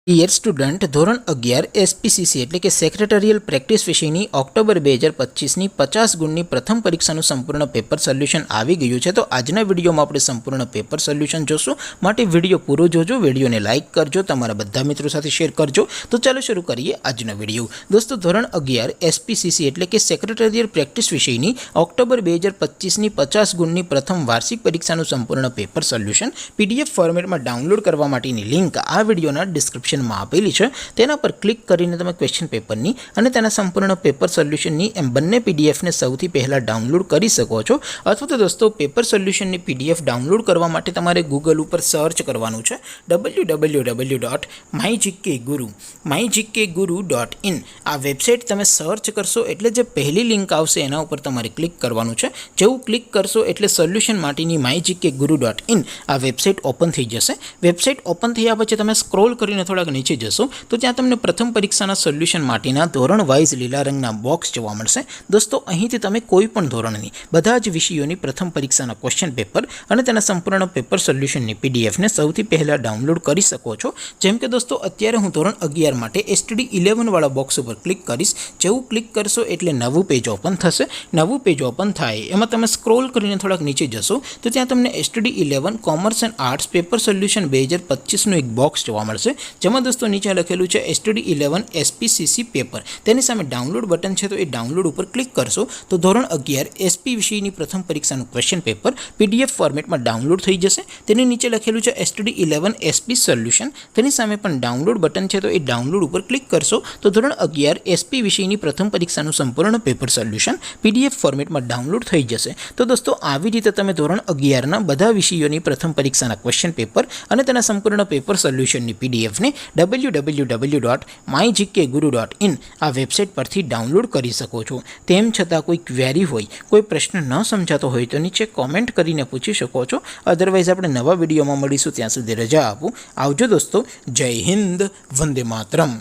Dear student, ધોરણ 11 SPCC એટલે કે સેક્રેટરીયલ પ્રેક્ટિસ વિષયની ઓક્ટોબર 2025ની 50 ગુણની પ્રથમ પરીક્ષાનું સંપૂર્ણ પેપર સોલ્યુશન આવી ગયું છે. તો આજના વિડીયોમાં આપણે સંપૂર્ણ પેપર સોલ્યુશન જોશું. માટે વિડીયો પૂરો જોજો, વિડીયોને લાઇક કરજો, તમારા બધા મિત્રો સાથે શેર કરજો. તો ચાલો શરૂ કરીએ આજનો વિડીયો. દોસ્તો, ધોરણ 11 એસપીસીસી એટલે કે સેક્રેટરીયલ પ્રેક્ટિસ વિષયની ઓક્ટોબર 2025ની 50 ગુણની પ્રથમ વાર્ષિક પરીક્ષાનું સંપૂર્ણ પેપર સોલ્યુશન પીડીએફ ફોર્મેટમાં ડાઉનલોડ કરવા માટેની લિંક આ વિડીયોના ડિસ્ક્રિપ્શન માં આપેલી છે. તેના પર ક્લિક કરીને તમે ક્વેશ્ચન પેપરની અને તેના સંપૂર્ણ પેપર સોલ્યુશનની એમ બંને પીડીએફને સૌથી પહેલા ડાઉનલોડ કરી શકો છો. અથવા તો દોસ્તો, પેપર સોલ્યુશનની પીડીએફ ડાઉનલોડ કરવા માટે તમારે ગૂગલ ઉપર સર્ચ કરવાનું છે www.mygkguru.in. આ વેબસાઇટ તમે સર્ચ કરશો એટલે જે પહેલી લિંક આવશે એના ઉપર તમારે ક્લિક કરવાનું છે. જેવું ક્લિક કરશો એટલે સોલ્યુશન માટેની mygkguru.in આ વેબસાઇટ ઓપન થઈ જશે. વેબસાઇટ ઓપન થયા પછી તમે સ્ક્રોલ કરીને થોડા નીચે જશો તો ત્યાં તમને પ્રથમ પરીક્ષાના સોલ્યુશન માટેના ધોરણ વાઇઝ લીલા રંગના બોક્સ જોવા મળશે. દોસ્તો, અહીંથી તમે કોઈ પણ ધોરણની બધા જ વિષયોની પ્રથમ પરીક્ષાના ક્વેશ્ચન પેપર અને તેના સંપૂર્ણ પેપર સોલ્યુશનની પીડીએફને સૌથી પહેલાં ડાઉનલોડ કરી શકો છો. જેમ કે દોસ્તો, અત્યારે હું ધોરણ 11 માટે STD11 વાળા બોક્સ ઉપર ક્લિક કરીશ. જેવું ક્લિક કરશો એટલે નવું પેજ ઓપન થશે. નવું પેજ ઓપન થાય એમાં તમે સ્ક્રોલ કરીને થોડાક નીચે જશો તો ત્યાં તમને STD11 commerce and arts paper solution 2025નું એક બોક્સ જોવા મળશે. જેમાં દોસ્તો નીચે લખેલું છે STD11 એસપીસીસી પેપર. તેની સામે ડાઉનલોડ બટન છે, તો એ ડાઉનલોડ ઉપર ક્લિક કરશો તો ધોરણ 11 એસપી વિષયની પ્રથમ પરીક્ષાનું ક્વેશ્ચન પેપર પીડીએફ ફોર્મેટમાં ડાઉનલોડ થઈ જશે. તેની નીચે લખેલું છે STD11 એસપી સોલ્યુશન. તેની સામે પણ ડાઉનલોડ બટન છે, તો એ ડાઉનલોડ ઉપર ક્લિક કરશો તો ધોરણ 11 એસપી વિષયની પ્રથમ પરીક્ષાનું સંપૂર્ણ પેપર સોલ્યુશન પીડીએફ ફોર્મેટમાં ડાઉનલોડ થઈ જશે. તો દોસ્તો, આવી રીતે તમે ધોરણ 11ના બધા વિષયોની પ્રથમ પરીક્ષાના ક્વેશ્ચન પેપર અને તેના સંપૂર્ણ પેપર સોલ્યુશનની પીડીએફને www.mygkguru.in આ વેબસાઇટ પરથી ડાઉનલોડ કરી શકો છો. તેમ છતાં કોઈ ક્વેરી હોય, કોઈ પ્રશ્ન ન સમજાતો હોય તો નીચે કોમેન્ટ કરીને પૂછી શકો છો. અધરવાઇઝ આપણે નવા વિડીયોમાં મળીશું. ત્યાં સુધી રજા આપું. આવજો દોસ્તો. જય હિન્દ. વંદે માતરમ.